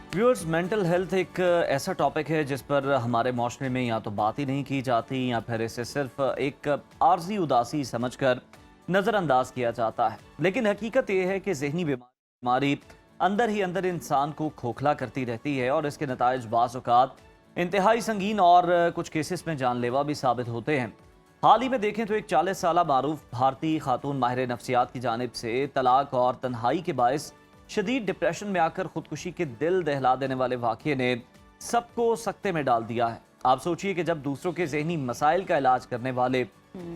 Viewers, mental health एक ऐसा topic है जिस पर हमारे माशरे में या तो बात ही नहीं की जाती या फिर इसे सिर्फ एक आर्जी उदासी समझकर नज़रअंदाज किया जाता है। लेकिन हकीकत यह है कि जहनी बीमारी अंदर ही अंदर इंसान को खोखला करती रहती है और इसके नताइज बाज़ औक़ात इंतहाई संगीन और कुछ केसेस में जानलेवा भी साबित होते हैं। हाल ही में देखें तो एक 40 साल मारूफ भारतीय खातून माहिर नफ्सियात की जानिब से तलाक और तन्हाई के बायस शदीद डिप्रेशन में आकर खुदकुशी के दिल दहला देने वाले वाक़ये ने सबको सकते में डाल दिया है। आप सोचिए कि जब दूसरों के ज़हनी मसाइल का इलाज करने वाले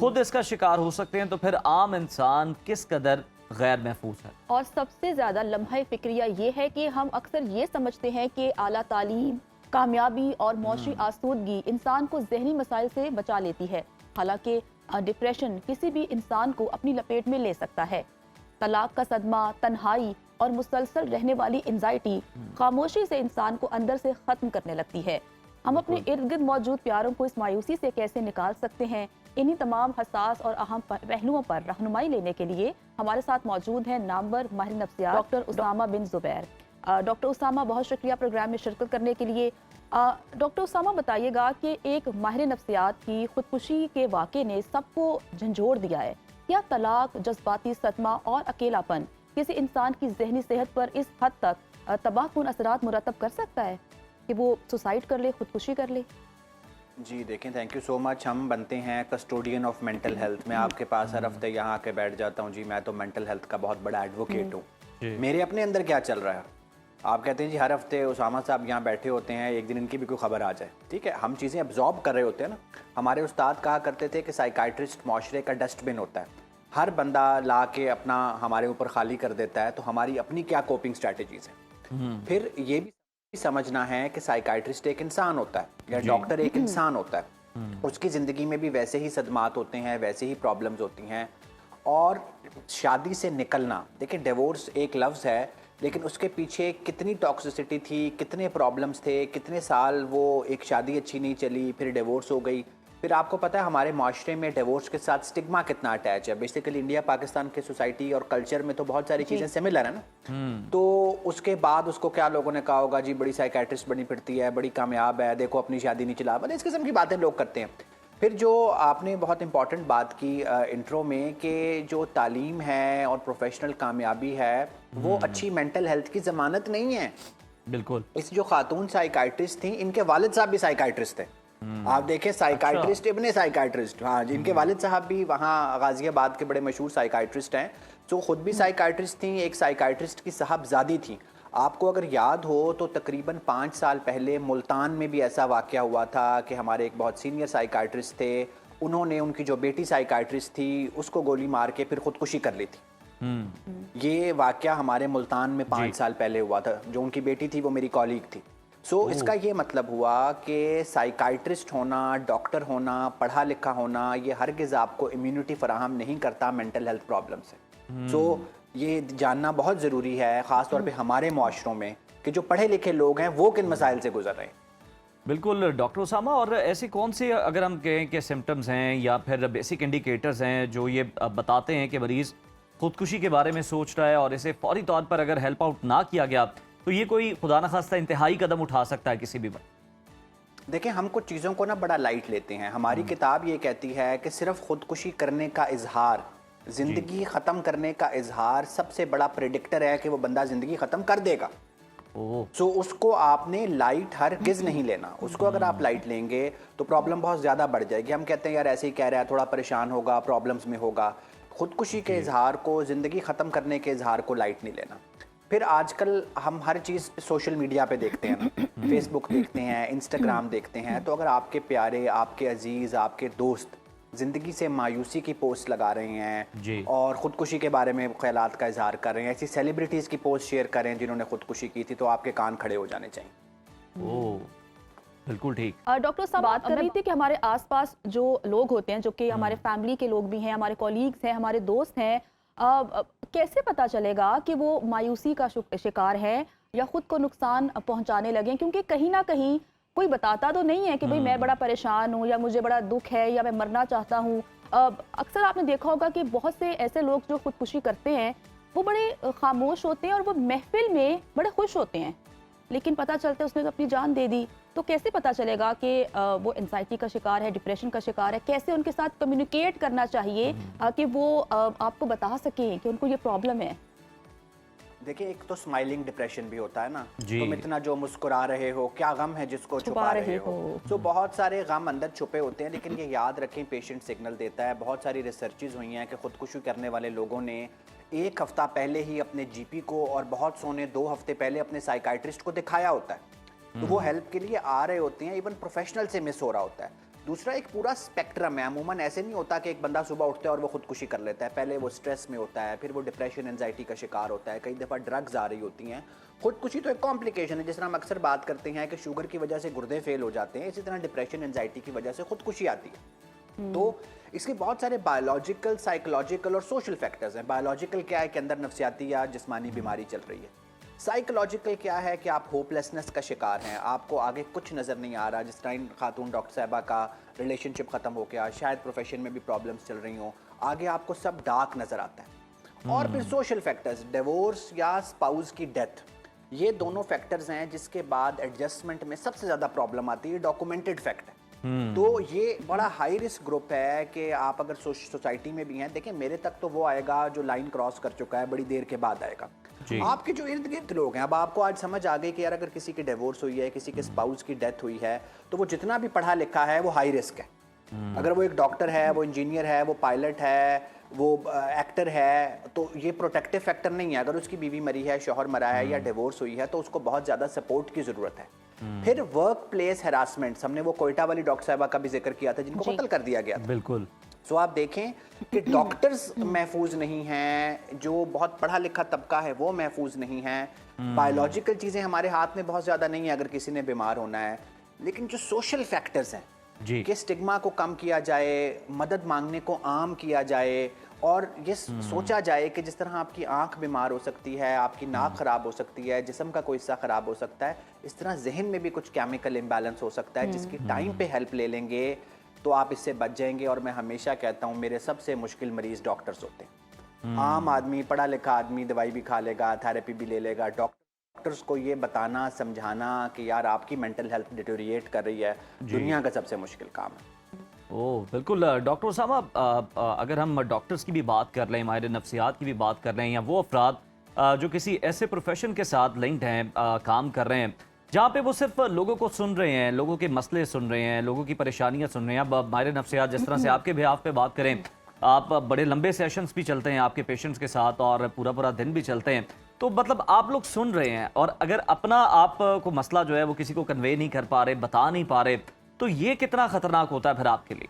खुद इसका शिकार हो सकते हैं तो फिर आम इंसान किस कदर गैर महफूज है। और सबसे ज़्यादा लम्हा फिक्रिया ये है कि हम अक्सर ये समझते हैं कि आला तालीम, कामयाबी और मौशरी आसूदगी इंसान को ज़हनी मसाइल से बचा लेती है। हालांकि डिप्रेशन किसी भी इंसान को अपनी लपेट में ले सकता है। तलाक का सदमा, तन्हाई और मुसलसल रहने वाली एंजाइटी खामोशी से इंसान को अंदर से ख़त्म करने लगती है। हम अपने इर्द गिर्द मौजूद प्यारों को इस मायूसी से कैसे निकाल सकते हैं, इन्हीं तमाम हसास और अहम पहलुओं पर रहनुमाई लेने के लिए हमारे साथ मौजूद हैं नामवर माहिर नफ्सियात डॉक्टर उसामा बिन जुबैर। डॉक्टर उसामा, बहुत शुक्रिया प्रोग्राम में शिरकत करने के लिए। डॉक्टर उसामा, बताइएगा कि एक माहिर नफ्सियात की खुदकुशी के वाक़े ने सबको झंझोड़ दिया है। क्या तलाक, जज्बाती सदमा और अकेलापन किसी इंसान की ज़हनी सेहत पर इस हद तक तबाहकुन असरात मुरतब कर सकता है कि वो सुसाइड कर ले, खुदकुशी कर ले? जी देखें, थैंक यू सो मच। हम बनते हैं कस्टोडियन ऑफ मेंटल हेल्थ। मैं आपके पास हर हफ्ते यहाँ आके बैठ जाता हूँ। जी, मैं तो मेंटल हेल्थ का बहुत बड़ा एडवोकेट हूँ। मेरे अपने अंदर क्या चल रहा है, आप कहते हैं जी हर हफ्ते उसामा साहब यहाँ बैठे होते हैं, एक दिन इनकी भी कोई खबर आ जाए। ठीक है, हम चीज़ें अब्जॉर्ब कर रहे होते हैं ना। हमारे उस्ताद कहा करते थे कि साइकाइट्रिस्ट माशरे का डस्टबिन होता है। हर बंदा ला के अपना हमारे ऊपर खाली कर देता है, तो हमारी अपनी क्या कोपिंग स्ट्रैटेजीज हैं। फिर ये भी समझना है कि साइकाइट्रिस्ट एक इंसान होता है या डॉक्टर एक इंसान होता है। उसकी ज़िंदगी में भी वैसे ही सदमात होते हैं, वैसे ही प्रॉब्लम्स होती हैं। और शादी से निकलना, देखिए डिवोर्स एक लफ्ज़ है, लेकिन उसके पीछे कितनी टॉक्सिसिटी थी, कितने प्रॉब्लम्स थे, कितने साल वो एक शादी अच्छी नहीं चली, फिर डिवोर्स हो गई। फिर आपको पता है हमारे माशरे में डिवोर्स के साथ स्टिग्मा कितना अटैच है। बेसिकली इंडिया पाकिस्तान के सोसाइटी और कल्चर में तो बहुत सारी चीज़ें सिमिलर है ना। तो उसके बाद उसको क्या लोगों ने कहा होगा, जी बड़ी साइकाइट्रिस्ट बनी फिरती है, बड़ी कामयाब है, देखो अपनी शादी नहीं चला, मतलब इस किस्म की बातें लोग करते हैं। फिर जो आपने बहुत इंपॉर्टेंट बात की इंट्रो में कि जो तालीम है और प्रोफेशनल कामयाबी है वो अच्छी मेंटल हेल्थ की ज़मानत नहीं है। बिल्कुल। इस जो खातून साइकाइट्रिस्ट थी, इनके वालिद साहब भी साइकाइट्रिस्ट थे। आप देखें, साइकाइट्रिस्ट इब्ने साइकाइट्रिस्ट, हाँ, जिनके वालिद साहब भी वहाँ गाजियाबाद के बड़े मशहूर साइकाइट्रिस्ट हैं, जो खुद भी साइकाइट्रिस्ट थी। एक साइकाइट्रिस्ट की साहबजादी थी। आपको अगर याद हो तो तकरीबन 5 साल पहले मुल्तान में भी ऐसा वाक़या हुआ था कि हमारे एक बहुत सीनियर साइकाइट्रिस्ट थे, उन्होंने उनकी जो बेटी साइकाइट्रिस्ट थी उसको गोली मार के फिर खुदकुशी कर ली थी। ये वाक़या हमारे मुल्तान में 5 साल पहले हुआ था। जो उनकी बेटी थी वो मेरी कॉलीग थी। इसका ये मतलब हुआ कि साइकाइट्रिस्ट होना, डॉक्टर होना, पढ़ा लिखा होना, ये हरगिज़ आपको इम्यूनिटी फराहम नहीं करता मेंटल हेल्थ प्रॉब्लम से। ये जानना बहुत ज़रूरी है, ख़ास तौर पे हमारे माशरों में, कि जो पढ़े लिखे लोग हैं वो किन मसाइल से गुजर रहे हैं। बिल्कुल डॉक्टर उसामा, और ऐसे कौन से अगर हम कहें कि सिम्टम्स हैं या फिर बेसिक इंडिकेटर्स हैं जो ये बताते हैं कि मरीज़ खुदकुशी के बारे में सोच रहा है और इसे फौरी तौर पर अगर हेल्प आउट ना किया गया तो ये कोई खुदा न खास्ता इंतहाई कदम उठा सकता है किसी भी वक्त? देखें, हम कुछ चीज़ों को ना बड़ा लाइट लेते हैं। हमारी किताब ये कहती है कि सिर्फ खुदकुशी करने का इजहार, ज़िंदगी ख़त्म करने का इजहार सबसे बड़ा प्रेडिक्टर है कि वो बंदा ज़िंदगी ख़त्म कर देगा। उसको आपने लाइट हरगिज़ नहीं लेना। उसको अगर आप लाइट लेंगे तो प्रॉब्लम बहुत ज़्यादा बढ़ जाएगी। हम कहते हैं यार ऐसे ही कह रहा है, थोड़ा परेशान होगा, प्रॉब्लम्स में होगा। खुदकुशी के इजहार को, ज़िंदगी ख़त्म करने के इजहार को लाइट नहीं लेना। फिर आजकल हम हर चीज़ सोशल मीडिया पे देखते हैं ना, फेसबुक देखते हैं, इंस्टाग्राम देखते हैं। तो अगर आपके प्यारे, आपके अजीज़, आपके दोस्त ज़िंदगी से मायूसी की पोस्ट लगा रहे हैं और ख़ुदकुशी के बारे में ख्यालात का इजहार कर रहे हैं, ऐसी सेलिब्रिटीज़ की पोस्ट शेयर करें जिन्होंने खुदकुशी की थी, तो आपके कान खड़े हो जाने चाहिए। बिल्कुल ठीक। डॉक्टर साहब बात कर रही थी कि हमारे आसपास जो लोग होते हैं, जो कि हमारे फैमिली के लोग भी हैं, हमारे कॉलीग्स हैं, हमारे दोस्त हैं, कैसे पता चलेगा कि वो मायूसी का शिकार है या खुद को नुकसान पहुंचाने लगे? क्योंकि कहीं ना कहीं कोई बताता तो नहीं है कि भाई मैं बड़ा परेशान हूँ या मुझे बड़ा दुख है या मैं मरना चाहता हूँ। अक्सर आपने देखा होगा कि बहुत से ऐसे लोग जो खुदकुशी करते हैं वो बड़े खामोश होते हैं और वो महफिल में बड़े खुश होते हैं, लेकिन पता चलता है उसने तो अपनी जान दे दी। तो कैसे पता चलेगा कि वो एंजाइटी का शिकार है, डिप्रेशन का शिकार है? कैसे उनके साथ कम्युनिकेट करना चाहिए कि वो आपको बता सकें कि उनको ये प्रॉब्लम है? देखिए, एक तो स्माइलिंग डिप्रेशन भी होता है ना, जी। तुम इतना जो मुस्कुरा रहे हो, क्या गम है जिसको छुपा रहे हो। तो बहुत सारे गम अंदर छुपे होते हैं, लेकिन ये याद रखें पेशेंट सिग्नल देता है। बहुत सारी रिसर्चेज हुई हैं कि खुदकुशी करने वाले लोगों ने 1 हफ्ता पहले ही अपने जीपी को और बहुत सोने 2 हफ्ते पहले अपने साइकाइट्रिस्ट को दिखाया होता है। तो वो हेल्प के लिए आ रहे होते हैं, इवन प्रोफेशनल से मिस हो रहा होता है। दूसरा, एक पूरा स्पेक्ट्रम है। अमूमन ऐसे नहीं होता कि एक बंदा सुबह उठता है और वो खुदकुशी कर लेता है। पहले वो स्ट्रेस में होता है, फिर वो डिप्रेशन एंजाइटी का शिकार होता है, कई दफ़ा ड्रग्स आ रही होती हैं। खुदकुशी तो एक कॉम्प्लिकेशन है। जिस तरह हम अक्सर बात करते हैं कि शुगर की वजह से गुर्दे फेल हो जाते हैं, इसी तरह डिप्रेशन एंजाइटी की वजह से खुदकुशी आती है। तो इसके बहुत सारे बायोलॉजिकल, साइकोलॉजिकल और सोशल फैक्टर्स हैं। बायोलॉजिकल क्या है कि अंदर नफसियाती या जिस्मानी बीमारी चल रही है। साइकोलॉजिकल क्या है कि आप होपलेसनेस का शिकार हैं, आपको आगे कुछ नज़र नहीं आ रहा। जिस तरह इन खातून डॉक्टर साहबा का रिलेशनशिप ख़त्म हो गया, शायद प्रोफेशन में भी प्रॉब्लम्स चल रही हों, आगे आपको सब डार्क नज़र आता है। और फिर सोशल फैक्टर्स, डिवोर्स या स्पाउस की डेथ, ये दोनों फैक्टर्स हैं जिसके बाद एडजस्टमेंट में सबसे ज़्यादा प्रॉब्लम आती है। डॉक्यूमेंटेड फैक्ट है। तो ये बड़ा हाई रिस्क ग्रुप है कि आप अगर सोसाइटी में भी हैं, देखें मेरे तक तो वो आएगा जो लाइन क्रॉस कर चुका है, बड़ी देर के बाद आएगा। आपके जो इर्द गिर्द लोग हैं, अब आपको आज समझ आ गई कि यार अगर किसी की डिवोर्स हुई है, किसी के स्पाउस की डेथ हुई है, तो वो जितना भी पढ़ा लिखा है वो हाई रिस्क है। अगर वो एक डॉक्टर है, वो इंजीनियर है, वो पायलट है, वो एक्टर है, तो ये प्रोटेक्टिव फैक्टर नहीं है। अगर उसकी बीवी मरी है, शौहर मरा है या डिवोर्स हुई है, तो उसको बहुत ज़्यादा सपोर्ट की ज़रूरत है। फिर वर्क प्लेस हैरासमेंट, हमने वो कोयटा वाली डॉक्टर साहबा का भी जिक्र किया था जिनको कत्ल कर दिया गया था। बिल्कुल। सो आप देखें कि डॉक्टर्स महफूज नहीं हैं, जो बहुत पढ़ा लिखा तबका है वो महफूज नहीं है। बायोलॉजिकल चीज़ें हमारे हाथ में बहुत ज़्यादा नहीं है अगर किसी ने बीमार होना है, लेकिन जो सोशल फैक्टर्स हैं कि स्टिग्मा को कम किया जाए, मदद मांगने को आम किया जाए, और ये सोचा जाए कि जिस तरह आपकी आंख बीमार हो सकती है, आपकी नाक ख़राब हो सकती है, जिस्म का कोई हिस्सा ख़राब हो सकता है, इस तरह जहन में भी कुछ केमिकल इम्बैलेंस हो सकता है, जिसकी टाइम पे हेल्प ले लेंगे तो आप इससे बच जाएंगे। और मैं हमेशा कहता हूँ मेरे सबसे मुश्किल मरीज़ डॉक्टर्स होते हैं। आम आदमी, पढ़ा लिखा आदमी दवाई भी खा लेगा, थेरेपी भी ले लेगा, डॉक्टर्स को ये बताना समझाना कि यार आपकी मेंटल हेल्थ डिटोरिएट कर रही है, दुनिया का सबसे मुश्किल काम है। ओह बिल्कुल। डॉक्टर साहब, अगर हम डॉक्टर्स की भी बात कर लें, माहिर नफ्सियात की भी बात कर लें, या वो अफराद जो किसी ऐसे प्रोफेशन के साथ लिंक्ड हैं, काम कर रहे हैं जहाँ पे वो सिर्फ लोगों को सुन रहे हैं, लोगों के मसले सुन रहे हैं, लोगों की परेशानियाँ सुन रहे हैं। अब माहिर नफ्सियात जिस तरह से आपके बिहाफ पे बात करें, आप बड़े लंबे सेशंस भी चलते हैं आपके पेशेंट्स के साथ और पूरा पूरा दिन भी चलते हैं, तो मतलब आप लोग सुन रहे हैं और अगर अपना आप को मसला जो है वो किसी को कन्वे नहीं कर पा रहे, बता नहीं पा रहे, तो ये कितना खतरनाक होता है फिर आपके लिए?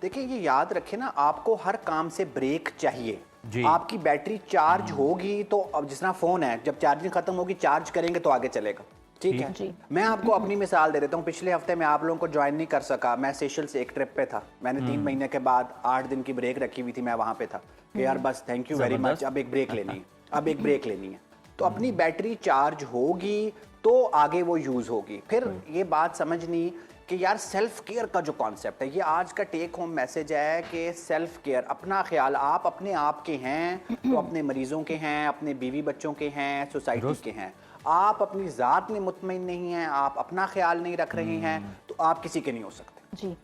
देखिए, ये याद रखें ना, आपको हर काम से ब्रेक चाहिए। आपकी बैटरी चार्ज होगी तो, अब जिस तरह फोन है, जब चार्जिंग खत्म होगी चार्ज करेंगे तो आगे चलेगा, ठीक है। मैं आपको अपनी मिसाल दे देता हूँ। पिछले हफ्ते मैं आप लोगों को ज्वाइन नहीं कर सका, मैं सेशल्स एक ट्रिप पे था। मैंने 3 महीने के बाद 8 दिन की ब्रेक रखी हुई थी, मैं वहां पे था कि यार बस थैंक यू वेरी मच, अब एक ब्रेक लेनी है, अब एक ब्रेक लेनी है। तो अपनी बैटरी चार्ज होगी तो आगे वो यूज होगी। फिर ये बात समझनी कि यार सेल्फ केयर का जो कॉन्सेप्ट है, ये आज का टेक होम मैसेज है कि सेल्फ केयर, अपना ख्याल, आप अपने आप के हैं तो अपने मरीजों के हैं, अपने बीवी बच्चों के हैं, सोसाइटी के हैं। आप अपनी ज़ात में मुतमईन नहीं हैं, आप अपना ख्याल नहीं रख रहे हैं, तो आप किसी के नहीं हो सकते। जी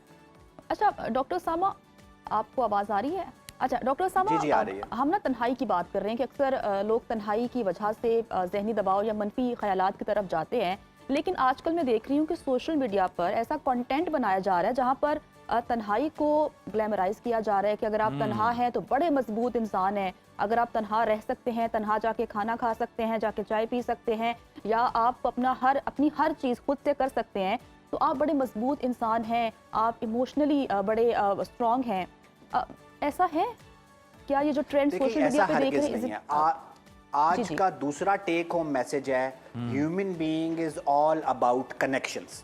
अच्छा डॉक्टर सामा, आपको आवाज़ आ रही है? अच्छा डॉक्टर सामा, जी आ रही है। हम ना तन्हाई की बात कर रहे हैं कि अक्सर लोग तन्हाई की वजह से जहनी दबाव या मनफी ख्यालात की तरफ जाते हैं, लेकिन आजकल मैं देख रही हूँ कि सोशल मीडिया पर ऐसा कंटेंट बनाया जा रहा है जहाँ पर तन्हाई को ग्लैमराइज किया जा रहा है कि अगर आप तन्हा हैं तो बड़े मजबूत इंसान हैं, अगर आप तन्हा रह सकते हैं, तन्हा जाके खाना खा सकते हैं, जाके चाय पी सकते हैं, या आप अपनी हर चीज़ खुद से कर सकते हैं, तो आप बड़े मजबूत इंसान हैं, आप इमोशनली बड़े स्ट्रॉन्ग हैं। ऐसा है क्या? ये जो ट्रेंड सोशल मीडिया पे देख रहे हैं, आज का दूसरा टेक होम मैसेज है, human being is all about connections.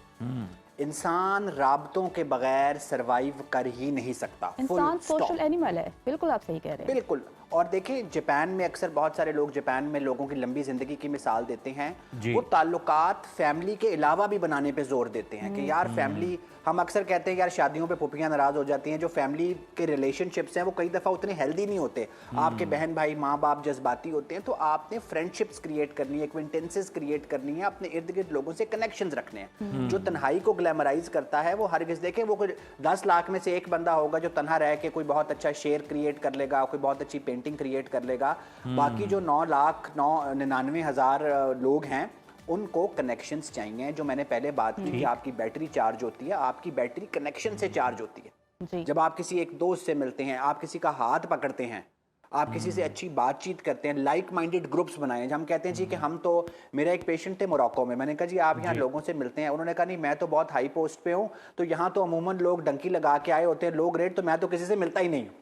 इंसान राबतों के बगैर सरवाइव कर ही नहीं सकता। इंसान सोशल एनिमल है। बिल्कुल आप सही कह रहे हैं। बिल्कुल। اور دیکھیں जापान में अक्सर बहुत सारे लोग जापान में लोगों की लंबी ज़िंदगी की मिसाल देते हैं, वो ताल्लुकात फैमिली के अलावा भी बनाने पे जोर देते हैं कि यार फैमिली, हम अक्सर कहते हैं यार शादियों पे फूफियाँ नाराज़ हो जाती हैं, जो फैमिली के रिलेशनशिप्स हैं वो कई दफ़ा उतने हेल्दी नहीं होते, आपके बहन भाई माँ बाप जज्बाती होते हैं, तो आपने फ्रेंडशिप्स क्रिएट करनी है, एक्विंटेंसेस क्रिएट करनी है, अपने इर्द गिर्द लोगों से कनेक्शंस रखने हैं। जो तन्हाई को ग्लैमराइज करता है वो हरगिज़, देखें वो कोई 10 लाख में से एक बंदा होगा जो तन्हा रह के कोई बहुत अच्छा शेर क्रिएट कर लेगा, कोई बहुत अच्छी पेंटिंग क्रिएट कर लेगा, बाकी जो 9,99,000 लोग हैं उनको कनेक्शंस चाहिए। जो मैंने पहले बात की कि आपकी बैटरी चार्ज होती है, आपकी बैटरी कनेक्शन से चार्ज होती है। जब आप किसी एक दोस्त से मिलते हैं, आप किसी का हाथ पकड़ते हैं, आप किसी से अच्छी बातचीत करते हैं, लाइक माइंडेड ग्रुप्स बनाए। हम कहते हैं जी कि हम तो, मेरा एक पेशेंट थे मोरक्को में, मैंने कहा जी आप यहाँ लोगों से मिलते हैं, उन्होंने कहा नहीं मैं तो बहुत हाई पोस्ट पे हूँ, तो यहाँ तो अमूमन लोग डंकी लगा के आए होते हैं, लो ग्रेड, तो मैं तो किसी से मिलता ही नहीं हूँ।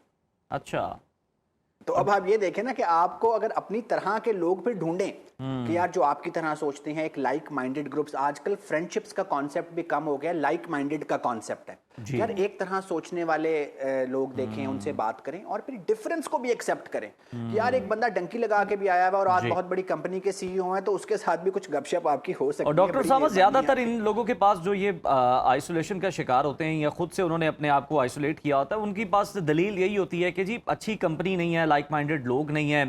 अच्छा, तो अब आप ये देखें ना कि आपको अगर अपनी तरह के लोग फिर ढूंढें कि यार जो आपकी तरह सोचते हैं, एक लाइक माइंडेड ग्रुप्स, आजकल फ्रेंडशिप्स का कॉन्सेप्ट भी कम हो गया, लाइक माइंडेड का कॉन्सेप्ट है। यार एक तरह सोचने वाले लोग देखें, उनसे बात करें और फिर डिफरेंस को भी एक्सेप्ट करें कि यार एक बंदा डंकी लगा के भी आया हुआ और आज बहुत बड़ी कंपनी के सीईओ हैं, तो उसके साथ भी कुछ गपशप आपकी हो सकती है। और डॉक्टर साहब, ज्यादातर इन लोगों के पास जो ये आइसोलेशन का शिकार होते हैं या खुद से उन्होंने अपने आप को आइसोलेट किया होता है, उनकी पास दलील यही होती है कि जी अच्छी कंपनी नहीं है, लाइक माइंडेड लोग नहीं है,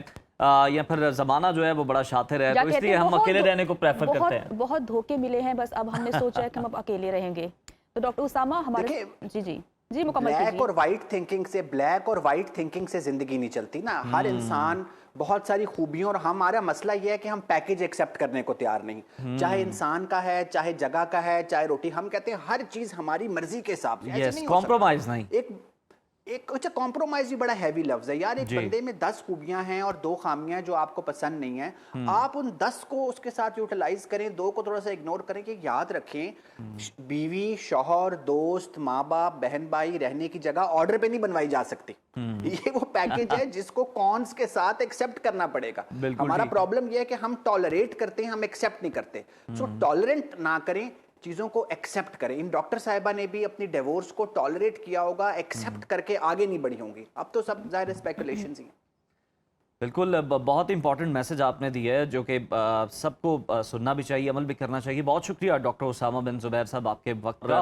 या फिर जमाना जो है वो बड़ा शातिर है, तो इसलिए हम अकेले रहने को प्रेफर करते हैं। बहुत धोखे मिले हैं, बस अब हमने सोचा है कि हम अब अकेले रहेंगे। तो डॉक्टर उसामा हमारे जी मुकम्मल कीजिए। ब्लैक और वाइट थिंकिंग से, ब्लैक और वाइट थिंकिंग से जिंदगी नहीं चलती ना। हर इंसान बहुत सारी खूबियों, और हमारा मसला ये है कि हम पैकेज एक्सेप्ट करने को तैयार नहीं, चाहे इंसान का है, चाहे जगह का है, चाहे रोटी, हम कहते हैं हर चीज हमारी मर्जी के हिसाब से, ऐसे नहीं हो सकता। कॉम्प्रोमाइज नहीं। एक अच्छा, कॉम्प्रोमाइज भी बड़ा हैवी लफ्ज है यार। एक बंदे में 10 खूबियां हैं और 2 खामियां जो आपको पसंद नहीं है, आप उन 10 को उसके साथ यूटिलाइज करें, 2 को थोड़ा सा इग्नोर करें। कि याद रखें, बीवी, शौहर, दोस्त, माँ बाप, बहन भाई रहने की जगह ऑर्डर पे नहीं बनवाई जा सकती। ये वो पैकेज है जिसको कॉन्स के साथ एक्सेप्ट करना पड़ेगा। हमारा प्रॉब्लम ये है कि हम टॉलरेट करते हैं, हम एक्सेप्ट नहीं करते। सो टॉलरेट ना करें, चीजों को एक्सेप्ट करें। इन डॉक्टर साहिबा ने भी अपनी डिवोर्स को टॉलरेट किया होगा, एक्सेप्ट करके आगे नहीं बढ़ी होंगी। अब तो सब जाहिर स्पेकुलेशंस ही हैं। बिल्कुल, बहुत इंपॉर्टेंट मैसेज आपने दिया है जो कि सबको सुनना भी चाहिए, अमल भी करना चाहिए। बहुत शुक्रिया डॉक्टर उसामा बिन जुबैर साहब आपके वक्त का।